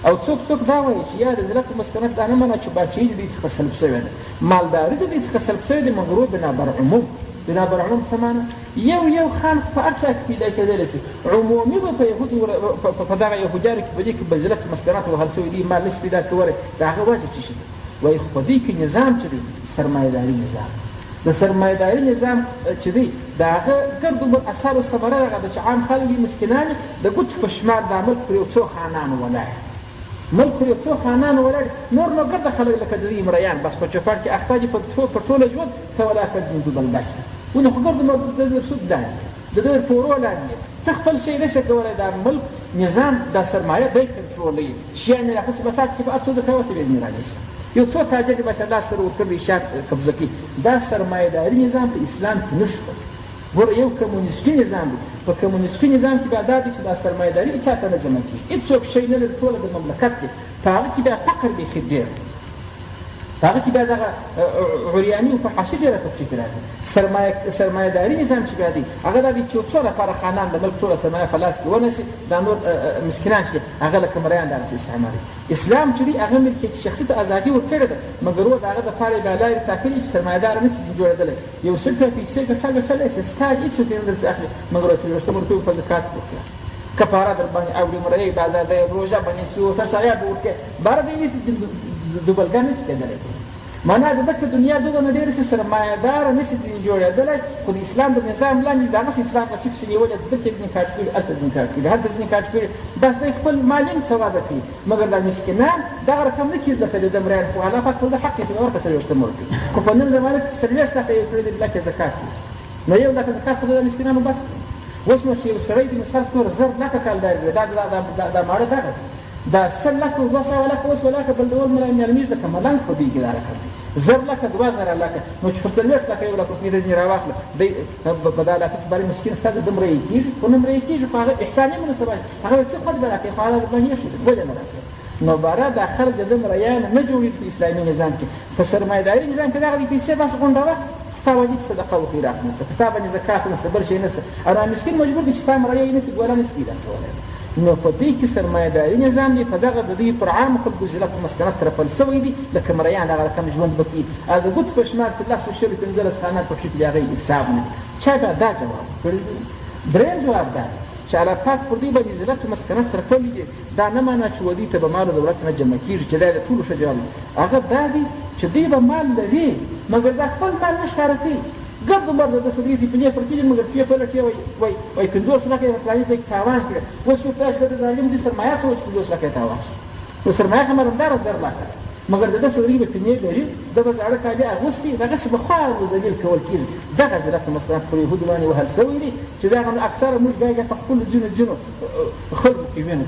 او څوک دا وایي چې یا د ذلت مسکنت دا نه منه چې باچهي د دوی څخه سلب شوې ده، مالداري د دوی څخه سلب شوې ده، مګر بنابر عموم. بنابر عموم څه معنا؟ یو خان په هر چا کې پیدا کېدلی شي، عمومي به په یهودو په دغه یهودیانو کې په دې کې به ذلت مسکنات وهل شوي دي، مال نشي پیدا کولی. د هغه وجه څه شي ده؟ وایي خو په دې کې نظام چې دی سرمایهداري نظام، د سرمایهداري نظام چې دی د هغه ګرد عمر اثار و ثمره هغه ده چې عام خلک وي مسکینان د ګوتو په شمار دا ملک پر یو څو خانانو ولاړ، ملک پر یو څو خانانو ولاړ، نور نو ګرده خلک لکه د دوی مریان بس په چوپړ کې اخته دي په ټوله ژوند ته ولا کجنو بلبسه ونه خو ګرد عمر د دوی رسود ده د دوی پورو لاندې ته خپل شی نشې کولی. دا ملک نظام دا سرمایه دی کنټرولوي، شیان یې راخیستې به تا کې په هر څه د کوته به ځینې رانیسي، یو څو تاجر بس الله سره ورکړي شات قبضه کړي. دا سرمایهداري نظام په اسلام کې نشته. ګوره یو کمونیستي نظام دی، په کمونیستي نظام کې بیا دا دی چې دا سرمایهداري چا ته نه جمع کېږي، هېڅوک شی نه لري، ټوله د مملکت دی. په هغه کې بیا فقر بیخي ډېر، په هغه کې بیا دغه عریاني او فحاشي ډېره په کې راځي. سرمایهداري نظام چې بیا دی هغه دا دی چې یو څو لپاره خانان د ملک ټوله سرمایه په لاس کې ونیسي، دا نور مسکینان چې هغه لکه مریان دغسې استعماري. اسلام چې دی هغه ملکیت شخصي ته ازادي ورکړې ده، مګر و د هغه دپاره یې بیا لارې ټاکلي چې سرمایهدار نه شي جوړېدلی. یو سل ته پیسې ګټلی شي ستا هېڅوک یې نه درڅه اخلي، مګر څلوېښتمه روپۍ په زکات ورکړه، کفاره در باندې اوړي، مرۍ بازار روژه باندې سي او سرسایه به ورکړې، باره دی نشي دوبلګا نشي کېدلی. معنا د دغه دنیا دغه ډېر څه سرمایه‌دار نشي جوړېدلی، خو د اسلام د نظام لاندې دغسې اسلام په چیپ نیولې دلته ځینې کاټ کړي، هلته ځینې کاټ کړي، هلته ځینې کاټ کړي، بس دی خپل مالیم څه وعده کوي، مګر دا مسکینان دغه رقم نه کېږي لکه د مریان، خو الله پاک ورته حق یې چې ورکړه څلوېښتم ورکړي، خو په نن زمانه کې 40 لکه یې کړي دي لکه زکات کوي، نو 1 لک زکات خو د مسکینانو بس اوس نو چې یو سړی د مثال طور 1000 لکه کالدار دی، دا ماړه دغه دا 100 لکه 200 لکه اوس ولکه بل ډول ملایمېز د کمالنګ په دې کې دا رقم دی 1000 لکه 2000 لکه، نو چې په 40 لکه 1 لک روپۍ د ځینې راواخله دی په دا لکه چې باندې مسکین ستا د دومره یې کېږي، خو نه مړه یې کېږي، خو هغه احسان یې مرسته باندې هغه څه خود به راکوي، خو هغه باندې یې شي ولې نه راکوي. نو باره دا خلک د مریان نه جوړېږي په اسلامي نظام کې، په سرمایه‌داري نظام کې دغه پیسې بس غونډوه، تا باندې صدقه و خیرات نشته، په تا باندې زکات نشته، بل شی نشته، او دا مسکین مجبور دی چې ستا مریی نشي ګوله نشي پیدا کولی. نو په دې کې سرمایه‌داري نظام دی په دغه د دوی پر عامو خلکو ذلت و مسکنت ترپل سوی دي، لکه مریان هغه رقم ژوند به کوي، او د ګوتو په شمار کې 10 شلو 15 خانات په شکل هغه حساب نه چا دا جواب کړی دی. درېیم جواب دا چې الله پاک پر دې باندې ذلت و مسکنت ترپلی دي، دا نه معنا چې ودې ته به مال او دولت نه جمع کېږي، چې دا د ټولو ښه جواب دی. هغه دا دی چې دوی به مال لري مګر دا خپل مال نه ښکاره کوي، ګرد عمر د صدرې دي پنې پر کېږي مګر پې په لټې وایي 50 لکه یې فلاني ځای کې تاوان کړی، اوس یو تاسو د ظالم دي سرمایه څه وایي چې 50 لکه یې تاوان شي، نو سرمایه خبره همداره 1000 لکه مګر د ده صدرې به پنې لري، ده به زاړه کالي اغوستي، دغسې به خوار و ذلیل کول کېږي. دغه ذلت و مسکنت پر یهودو باندې وهل سوی دي چې دغه نو اکثره موږ بیا په خپلو ځینو خلکو کې وینو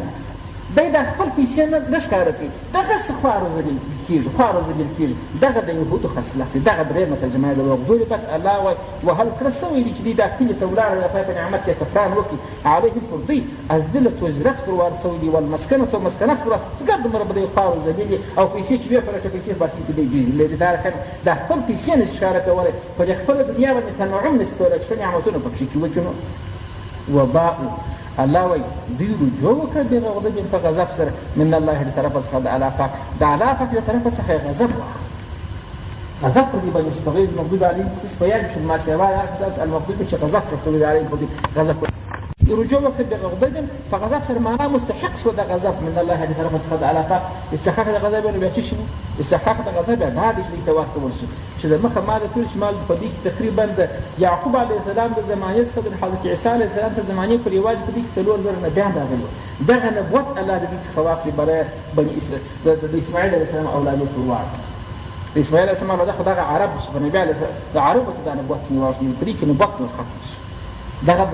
دی دا خپل پیسې نه ښکاره کوي، دغسې خوار و ذلیل کېږي، دغه د یهودو خصلت دی. دغه درېیمه ترجمه د وغدوري بس الله وایي وهل کړه سوی دي چې دوی دا کلي ته ولاړه د خدای په نعمت کې کفران وکړي، علیهم پر دوی الذلة و ذلت پر وار سوی دي والمسکنة و مسکنت پر ګرد عمره به دی خوار و ذلیل دي، او پیسې چې بیا په لټه پیسې باطل کې دی لري، دا رقم دا خپل پیسې نشي ښکاره کولی، په دې خپله دنیا باندې تنعم نشي کولی چې ښه نعمتونه پکښې کې وکړي. نو وباء الله وایي دوی رجوع وکړه بغضب په غضب سره من الله له طرفه څخه د الله پاک د الله پاک له طرفه څخه یې غضب واخیست، غضب پر دې باندې چې په غیر المغضوب علیهم په یاد شو ما سوا هغه المغضوب چې غضب پر سوی علیهم په دې غضب رجوع وکړه بغضب په غضب سره معنا مستحق شو د غضب من الله له طرفه څخه د الله پاک استحقاق د غضب نو بیا څه شي استحقاق د غضب دا دی چې ته ورکول شو چې د مخه ما د ټول شمال په دې کې تقریبا د یعقوب علیه السلام د زمانې څخه د حضرت عیسی علیه السلام تر زمانې پر رواج په دې کې 4000 نبیان راغلي، دغه نبوت الله د دې څخه واخلي برای بني اسرائیل د اسماعیل علیه السلام اولاد یې ورواړ د اسماعیل علیه السلام دغه عرب چې په نبي علیه السلام د عربو ته دا نبوت یې واخلي، په دې کې نبوت نور ختم شي. دغه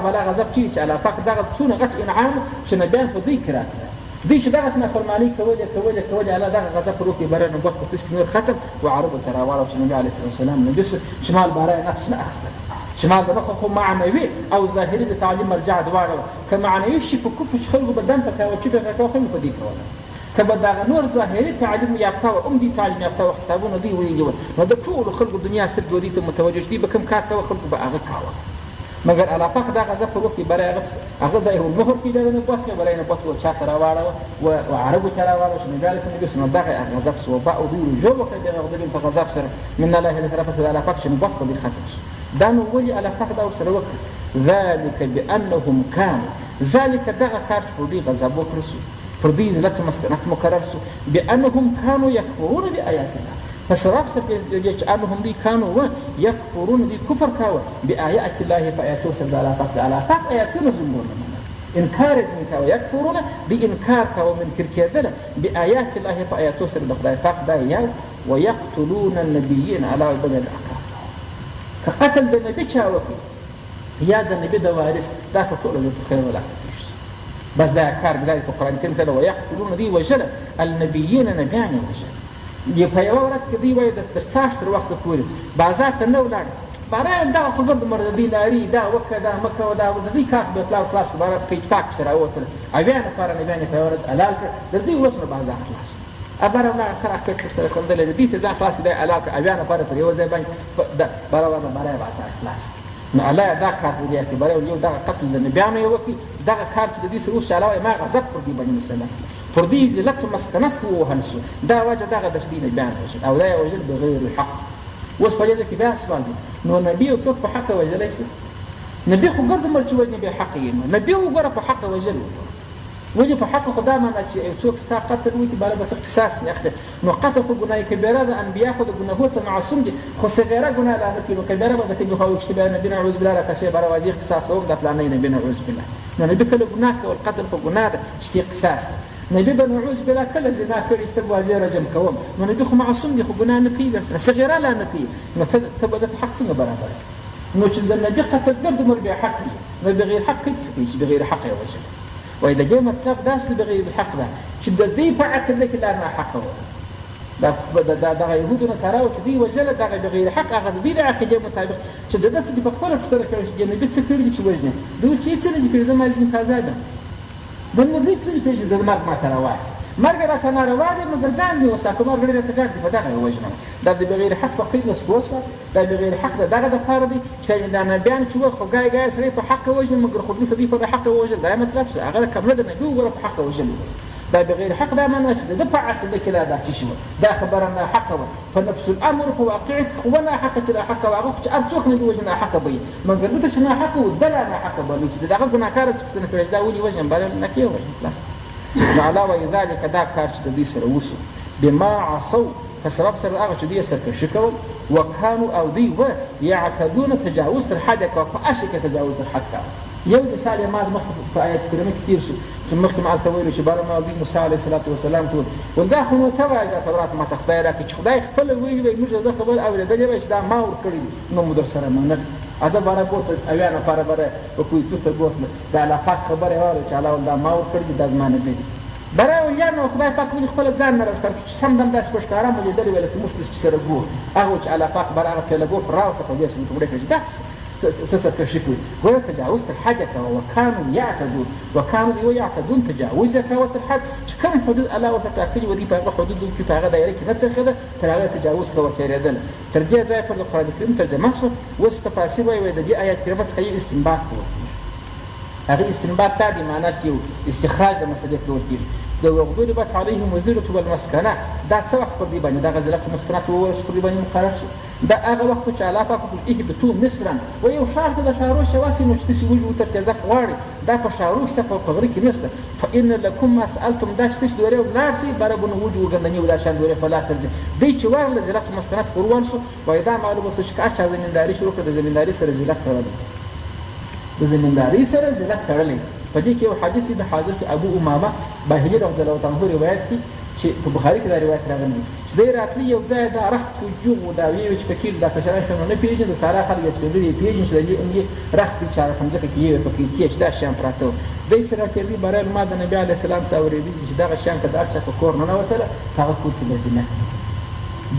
بلا غضب چې الله پاک دغه څونه غټ انعام چې نبیان په دوی کې راکړه، دوی چې دغسې نافرماني کولې الله دغه غضب پر وکړي برای نبوت په تس کې نور ختم و عربو ته راواړو چې نبي علیه السلام نو داسې شمال برای نفس نه اخیستل، شمال د مخه خو معنوي او ظاهري د تعلیم مرجع دواړه وه، که معنوي شي په کفر چې خلکو به دم په کوه چې به کوه خلکو په دې کوله، که به دغه نور ظاهري تعلیم یافته وه دي تعلیم یافته وه حسابونه دوی ویلي وه، نو د ټولو خلکو دنیا سترګو دې ته متوجه دي به کوم کار کوه خلکو به هغه کوه، مګر الله پاک دا غضب پر وکړي برای هغه ځای المهر کې د نبوت کې برای نبوت و چا ته راواړوه و عربو ته راواړوه چې نبي علیه السلام نو دغه غضب سو وباء دوی رجوع وکړه بغضب په غضب سره من الله له طرفه څخه الله پاک چې نبوت په دې ختم شو. دا نو ولې الله پاک دا ورسره وکړه ذلک بانهم کانوا ذلک دغه کار چې پر دوی غضب وکړه سو پر دوی ذلت مسکنت مقرر سو بانهم کانوا یکفرون بآیات الله فسبب چې انهم دي كانوا یکفرون دي کفر کاوه بآیات الله فآیاتو سره د الله پاک د الله پاک آیاتونه زموږ انکار یې کاوه یکفرون بانکار کاوه منکر کېدله بآیات الله فآیاتو سره د خدای پاک دا یو ويقتلون النبیین علی بني الاعقاب که قتل د نبي چا وکړي یا د نبي د وارث دا په ټولو کې خیر ولا بس دا کار دی په قرآن کې دا ويقتلون دي وجله النبیین نبیان وجله په یوه ورځ کې دوی وایي د څاښت تر وخته پورې بازار ته نه ولاړ باران دغه خو ګرد مردبي لاري دا وکړه دا مه کوه دا د دوی کار به پلار خلاص باران په اتفاق پسې راووتل اویا نفره نبیان یې په یوه ورځ حلال کړ د دوی اوس نو بازار خلاص باره ولاړ خراق کټ ورسره خندلی د دوی چې ځان خلاص دی حلال کړ اویا نفره پر یوه ځای باندې باره ورنه باره یې بازار خلاص نو الله دا کار په دې کې باره یو دغه قتل د نبیانو یې وکړي دغه کار چې د دوی سره اوس چې الله وایي ما غضب پر دوی باندې مسلط پر دې ذلت و مسکنت ووهل شو دا وجه دغه د دې نبیان وژل او دا یې وژل بغیر الحق. اوس په دې کې بیا سوال دی نو نبي او څوک په حق وژلی شي؟ نبي خو ګرد عمر چې وژني بې حق یې نبي وګوره په حق وژل ولې په حق خدا باندې چې څوک ستا قتل وکړي بالا به ته قصاص نه اخلي نو قتل خو ګناه کبیره ده انبیا خو د ګناهونو څخه معصوم دي خو صغیره ګناه لا نه کوي نو کبیره به کوي خو اشتباه نبی نعوذ بالله راکشي بار وازی قصاص وکړه د پلانې نبی نعوذ بالله نو نبی کله ګناه کوي قتل خو ګناه ده چې قصاص نبی به نعوذ بالله کله زنا کړي چې وازی رجم کوم نو نبی خو معصوم دي خو ګناه نه کوي صغیره لا نه کوي نو ته به د حق څنګه برابر نو چې د نبی قتل ګرځي مر به حق نو بغیر حق څه بغیر حق وجه وای د دې مطلب داسې بغیر الحق ده چې د دې په عقل کې لا نه حق و دا يهودو نصارا چې دی وجله دا بغیر حق هغه د دې عقیده مطابق چې د دې په خپل فتره کې چې نبی څه کړی چې وجنه دوی چې څه نه دي کړی زما ځین قضا ده د نبی څه دي کړی د مرګ ماته راواس مرګ راته ناروا دي مګر ځان دې وساکو مرګ لري ته ګټ په دغه وجنه دا د بغیر حق په قید وسوس دا بغیر حق دغه د فار دي چې دا نه بیان چې وخت ګای ګای سره په حق وجنه مګر خو دې په حق وجنه دا مطلب څه هغه کوم نه نبی وګوره په حق وجنه دا بغیر حق دا معنی چې د په عقل کې لا دا شي دا خبره نه حق و په نفس الامر په واقع خو نه حق چې لا حق واغه چې ارڅوک نه دی وجنه حق به مګر دته چې نه حق و دلا نه حق به چې دغه ګناکار څه نه دا ولي وجنه بل نه کوي خلاص نو علاوه ذلك دا کار چې د دې سره وسو بما عصوا فسبب سره هغه چې دې سره شکول وكانوا او دی و يعتدون تجاوز الحد او فاشك تجاوز الحد یو مثال ما د مخ په آیت کریمه کې تیر شو چې مخکې ما ته ویلو چې بارما موسی علیه السلام ته ولدا خو نو تواجه تورات ما تخبیر راکړي چې خدای خپل ویلي وي موږ دا خبر اورېدلې وي چې دا ما ور کړی نو مو در سره منل ادا بارا بوت اویا نه پاره بره په کوی ته بوت دا علاقه خبره واره چې الله دا ما ور کړی د ازمانه دی برای یا نو خدای پاک ویل خپل ځان نه راځي چې سم دم داس پښکارا مو دې ویل چې مشکل سره ګور هغه چې علاقه بره هغه په لګور راوسه په دې چې په دې کې داس تسكشكوي ولا تجاوز الحد وكانوا يعتدون تجاوز الحد كم حدود الا وتتاكد ودي بقى حدود كيف هذا دايره كده تاخذ ترى تجاوز لو كيردل ترجع زي في القران الكريم ترجمه واستفاسير وي دي ايات كلمه خي استنباط هذا استنباط تابع معناه استخراج المسألة التوجيه لو ضربت عليهم وزيرة والمسكنة دا څه وخت پر دی باندې دا غزلات مسکنات ورس پر دی باندې مقرر شو دا هغه وخت چې الله پاک په اهبتو مصر و یو شهر د شهرو شواسي نو چې وجو تر تزه غواړي دا په شهرو کې په قغري کې نشته فإن لكم ما سألتم دا چې دوره ولارسي برابر وجو غندنی ولا شان دوره فلا سرځي دی چې ورل زلات مسکنات پروان شو و دا معلومه چې کار چا زمینداری شروع کړ د زمینداری سره زلات تړل د زمینداری سره زلات تړل په دې کې یو حدیث د حضرت ابو امامه باهلی رضی الله عنه روایت کی چې په بخاری کې دا روایت راغلی چې د راتلی یو ځای دا رخت وجوغ دا وی چې پکې دا کشرای خنو نه پیژني د سارا خلک یې سپېدلې پیژني چې دې رخت چې څنګه کې یې پکې چې دا شام پراته دی چې راکېږي برای ما د نبی علی السلام څاورې دي چې دا شام کده ارچا کور نه وته هغه کور کې لازمه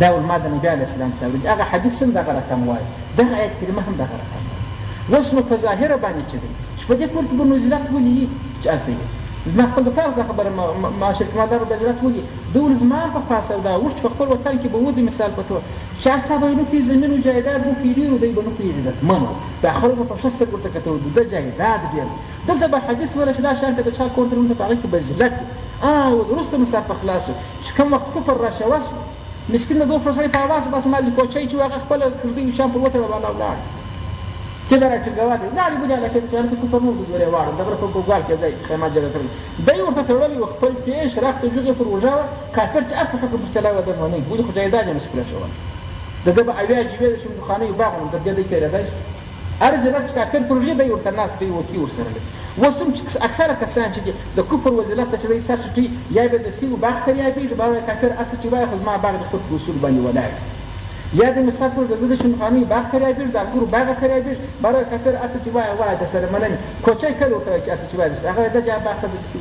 دا ول ما د نبی علی السلام څاورې هغه حدیث څنګه رقم وای دا آیت کریمه هم دا رقم وسنو په ظاهر باندې چې دی چې په دې کور کې به نزلات ولي چې الته ما خپل د پاس دا خبره ما شرک ما دار د نزلات ولي دول زمان په پاسه دا ورچ په خپل وطن کې به ودی مثال په تو چا به نو کې زمين او جایداد مو پیریرو دی به نو پیریدل مانو دا خلک په شسته ورته کته د جایداد دی دلته به حدیث ولا چې دا شان ته چا کور درته په هغه کې بزلت ورسته مثال په خلاصو چې کوم وخت کو پر راشواس مسكين دوه فرصه په आवाज بس مال کوچي چې هغه خپل کړی شام په وته ولا ولا كذا راح الجواد لا يبغى على كذا شارك كفرمو بدوري وارد دبر فوق قال كذا خما جل كرم داي ورته تړلې وخپل تیش راخت جوګه پر وجاوه کافر چې اته فکر په چلاوه د ونه ولې خو جایداد مشکله شو دغه اویا جیبه شو خانه باغ د دې کې راځي ارزه چې کافر پروژه دی ورته ناس دی وکی ورسره وسم چې اکثره کسان چې د کفر وزلت چې دی سر چې یا به د سیو باغ کړی یا به باغ کافر اته چې باغ خو ما باغ د خپل اصول باندې ولای یا د مسافر د دې شنخانی باغ کړی دی د ګور باغ کړی دی برای کافر اته چې وای د سره منن کوچای کړو ته چې اته چې وای هغه ځکه باغ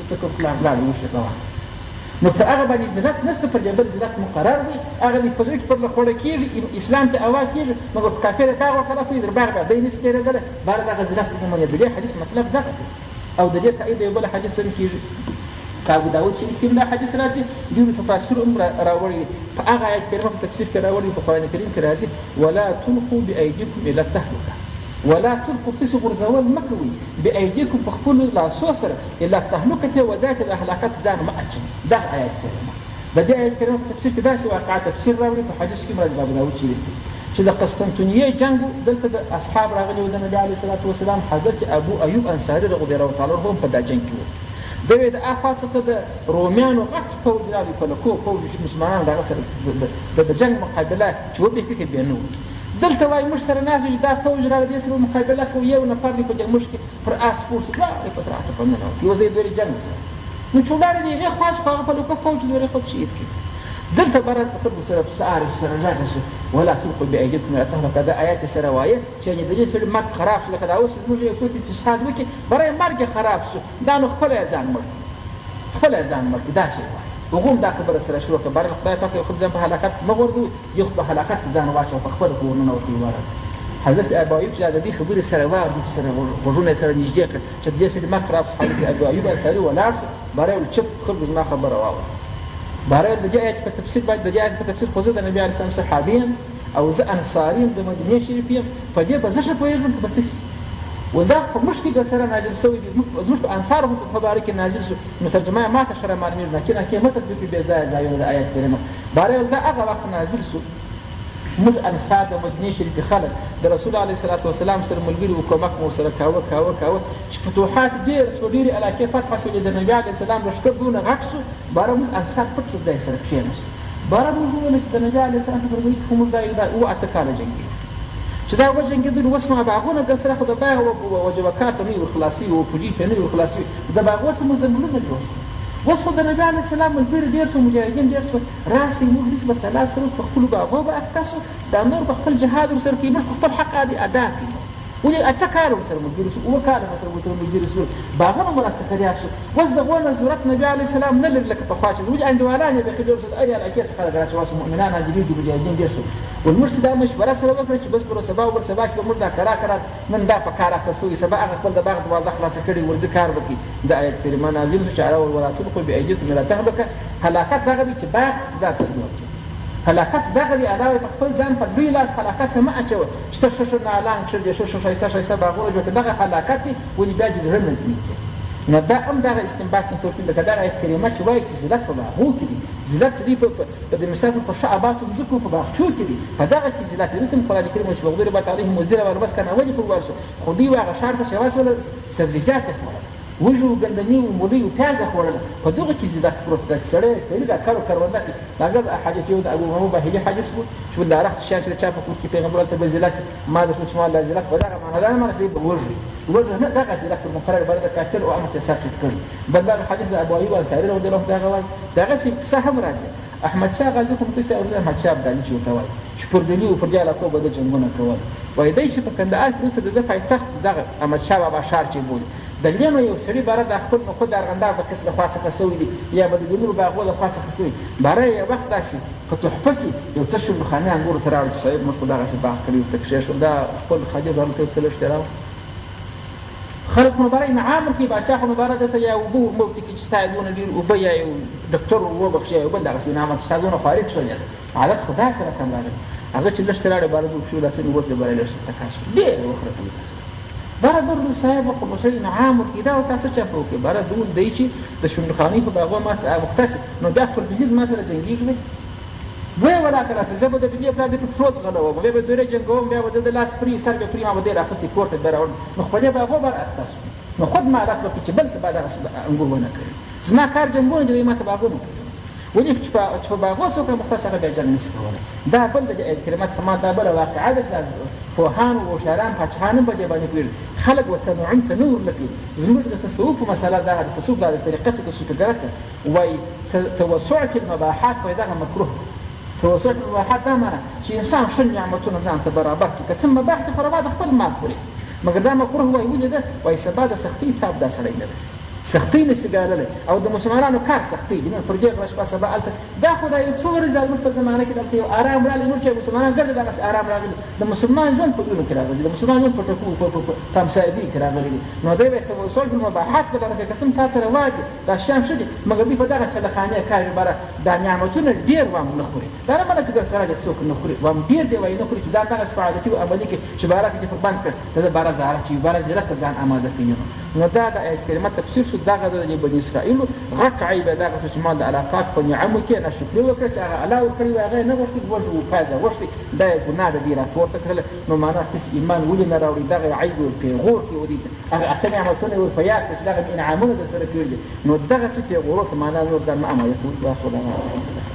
څه کوم پلان لا وشي کوه نو په هغه باندې زلت نشته پر جبل زلت مقرر دی هغه د فزیک پر لخوړه کېږي اسلام ته اوا کېږي مګر کافر باغ وکړه په در باغ باندې نشته راغله بار دغه زلت څنګه مونږ د حدیث مطلب ده او د دې تایید یو بل حدیث هم کېږي ابو داود چې کوم دا حدیث راځي د تفسیر عمر راوړي په هغه آیت کریمه په تفسیر کې راوړي په قران کریم کې راځي ولا تلقوا بايديكم الى التهلكه ولا تلقوا تسغر زوال مكوي بايديكم بخپل لا سوسر الى التهلكه وذات الاهلاكات ځان ما اچي دا آیت کریمه د دې آیت کریمه په تفسیر کې دا څه واقعا تفسیر راوړي په حدیث کې راځي ابو داود چې د قسطنطنیه جنگ دلته د اصحاب راغلي د نبی عليه الصلاه والسلام حضرت ابو ایوب انصاری رضی الله تعالی عنه په دا جنگ کې د وې د اخوا څخه د رومیانو غټ پوځ راغی فلکو پوځ چې مسلمانان دغه سره د جنګ مقابله چې وبېخي کې بیا نه وو. دلته وایي موږ سره ناست چې دا فوج راغی دې سره مقابله کوو، یو نفر دی په دې موږ کې پر آس سپور شو ولاړې په تراټه په ننوت یو ځای دوی جنګ سره نو چې ولاړې د هغې خوا څخه هغه فلکو فوج د هغې خود شهید کړي. دلته برات په خلکو سره سهار سره راغی شو ولا تلقوا بأيديكم إلى التهلكة. دا آیات سره وایي چې د دې سړي مرګ خراب شو لکه دا اوس زموږ یو څوک استشهاد وکړي برای مرګ خراب شو دا نو خپله یې ځان مړ خپله یې ځان مړ کړي دا شی وایي. هغه هم دا خبره سره شروع کړه برای خدای پاک یو خپل ځان په هلاکت مه غورځوئ یو په هلاکت ځان واچوه په خپله کور ننوتئ ورغی. حضرت ابو ایوب چې د دې خبرې سره واورېد سره غوږونه یې سره نږدې کړل چې د دې سړي مرګ خراب شو. حضرت ابو ایوب انصاري ولاړ شو برای ویل چپ خلکو زما خبره واوره. برای د دې آیت په تفسیر باید د دې آیت په تفسیر خو زه د نبي علیه السلام صحابي یم او زه انصاري یم د مدینې شریف یم په دې به زه ښه پوهېږم که به تاسې ودا په موږ کې سره نازل شوی دي زموږ په انصارو په باره کې نازل شو نو ترجمه یې ماته ښه رامعلومېږي ناکې ناکې مه تطبیقي بې ځایه ځایونه د آیت کریمه. برای دا هغه وخت نازل شو موږ انصار د مدینې شریفې خلک د رسول علیه الصلاة وسلام سره ملګري وو کومک مو ورسره کاوه چې فتوحات ډېر شوه ډېرې علاقې فتحه شولې د نبي علیه السلام لښکر دونه غټ شو باره موږ انصار پټ پر ځای سره کښېناستو. باره موږ وویل چې د نبي علیه السلام په فرمایي کې خو موږ دا اووه اته کاله جنګېږو چې دا وجنګېدلو اوس نو باغونه در سره خو د باغ وجبکار ته نه وي ورخلاصي وو پوجي ته نه وي ورخلاصي د باغو څه مو ځنګلونه جوړ شول. اوس خو د نبي علیه السلام ملګري ډېر شو مجاهدین ډېر شو راسئ موږ هېڅ به سلا سره په خپلو باغو به اخته شو دا نور به خپل جهاد ورسره کوي موږ خو خپل حق ادا کوي. ولې اته کاله ورسره ملګري شو اووه کاله ورسره ملګري شو باغونه مو راته کریات شو. اوس د غونه ضرورت نبي علیه السلام نه لري لکه پخوا چې ولې انډیوالان یې بیخي ډېر شو د هرې علاقې څخه راغله چې اوس مؤمنان عاجلي دي مجاهدین ډېر شو. ولموږ چې دا مشوره سره وکړه چې بس پر سبا او بل سبا کې به موږ دا کرا نن دا په کار اخته شوي سبا هغه خپل د باغ دروازه خلاصه کړې ورځي کار وکړي. د آیت کریمه نازل شو چې ولا تلقوا بأیدیکم إلی التهلکة. هلاکت دغه دی چې باغ ځان ته جوړ کړي. هلاکت دغه دی علاوه په خپل ځان په لوی لاس هلاکت ته مه اچوه چې ته ښه نالان کړ دې ښه ښایسته باغونه جوړ کړه دغه هلاکت دی ولې بیا دې زړه نه ځي. نو دا هم دغه استنباط څخه توپیر لکه دغه آیت کریمه چې وایي چې ذلت په باغو کې دي ذلت چې دی په د مثال په ښه آبادو ځمکو په باغچو کې دي په دغه کې ذلت دی. دلته قرآن کریم چې وضربت علیهم الذلة بس کنه ولې پر ورسو خو دوی هغه ښار ته چې وسوله سبزیجات یې خوړل وږو ګندنې و مولی و پیاز یې خوړله په دغه کې ذلت پروت ده چې سړی کوي دا کار و کرونده کوي. هغه حدیث یو د ابو محمود باهلي حدیث و چې د رخت شیان چې د چا په کور کې پیغمبر هلته به ذلت ما د چې ما لا ذلت په دغه معنا دا نه معنی چې به وږي نه دغه ذلت پر مقرر باندې د قاتل او امر ته ثابت کړي. بل دا حدیث د ابو ایوب انصاري رضی الله عنه وایي دغسې قصه هم راځي. احمد شاه غازي خو مو کیسه اورېدل احمد شاه ابدالي چې ورته وایي چې پر ډیلي و پر دې علاقو به د جنګونه کول وایي دی چې په کندهار کې دلته د ده پایتخت دغه احمد شاه بابا ښار چې بولي د لیمه یو سړي باره د خپل نخود د ارغنداب د قص له خوا څخه سوي دي یا به د ګلونو باغو له خوا څخه سوي باره یو وخت داسې په تحفه کې یو څه شمرخانې انګورو ته راوړي چې صاحب موږ خو دغسې باغ کړي ورته کښېښود دا خپل خادم راغلو ته یو څه لږ راوړي خلک مباره انعام ورکوي باچا خو مباره درته یا اوبه ورموتي کړي چې ستا یې دونه ډېر اوبه یا یو ډاکټر وبخښي یا یو بل دغسې انعام ورکړي ستا دونه خواري شولې ده حالت خو داسې رقم راغلی هغه چې لږ ته راړې باره د پښو لاسونو وتلې باره لږ تکاس ډېر وخوره کوي داسې باره درد صاحب خو به سړي انعام ورکړي دا اوس څه چاپه وکړي باره دون دی چې د شونډخانۍ په باغو ما مختص نو بیا پردلیز ما سره جنګېږي وی ولاکه راسه زه به د دې پلار دې په پښو ځغلوم بیا به دوی جنګوم بیا به د لاس پرې سر به پرې ما به دې راخیستې کور ته به راوړم نو خپلې باغو به راخته شو نو خود ما عادت وکړي چې بل سبا دغسې انګور ونه کوي زما کار جنګونه دي ما ته باغونه ولې چې په باغو څوک مختص هغه بیا جنګ نشي کولی دا بل د آیت کریمه څخه ما دا بله واقعه ده چې پوهان و هوښیاران پاچاهان هم په دې باندې پوهېږي خلک ورته نعم ته نه ورلکوي زموږ د تصوف مسله دا د تصوف دا د طریقت د صوفیګرت ده وایي توسع فی المباحات وایي دغه مکروه توسع فی المباحات دا معنی چې انسان ښه نعمتونه ځان ته برابر کړي که څه مباح دي خو روا د خپل مال خوري مګر دا مکروه وایي ولې ده وایي سبا د سختۍ تاب دا سړی نه ده سختۍ نشي ګاللی او د مسلمانانو کار سختۍ دي پر دې غله شپه سبا هلته دا خو دا یو څو ورځې دا زموږ په زمانه کې دلته یو ارام راغلی نور چې مسلمانان ګرځي دغسې ارام راغلي د مسلمان ژوند په ډونو کې راغلي د مسلمان ژوند په ټکو په تمسایدي کې راغلي دي نو دی به توسل په مباحات په دغه کې قسم تا ته روا دي دا شیان ښه دي مګر دوی په دغه چلخانې کاږي باره دا نعمتونه ډېر وام نه خوري دا نه مله چې ګر سره دې څوک نه خوري وام ډېر دی وایي نه خوري چې ځان دغسې په عادتي عملي کې چې باره کې دې پر بند کړ ته د باره زهره چې باره زیرت ته ځان اماده کوي نو دا د آیت کریمه تفسیر شو دغه د بني اسرائیل غټ عیب دغه چې ما د الله پاک په نعمو کې ناشکري وکړه چې هغه الله ورکړي وي هغه نه غوښتي وژغو فازه غوښتي دا یې ګناه ده دې راپورته کړله نو معنا هېڅ ایمان ولې نه راوړي دغه عیب ور پیغور کې ودي هغه اته نعمتونه ور په یاد کړه چې دغه انعامونه در سره کړي دي نو دغسې پیغورو ته معنا نور دا مه عملیه کوي واخر دعوانا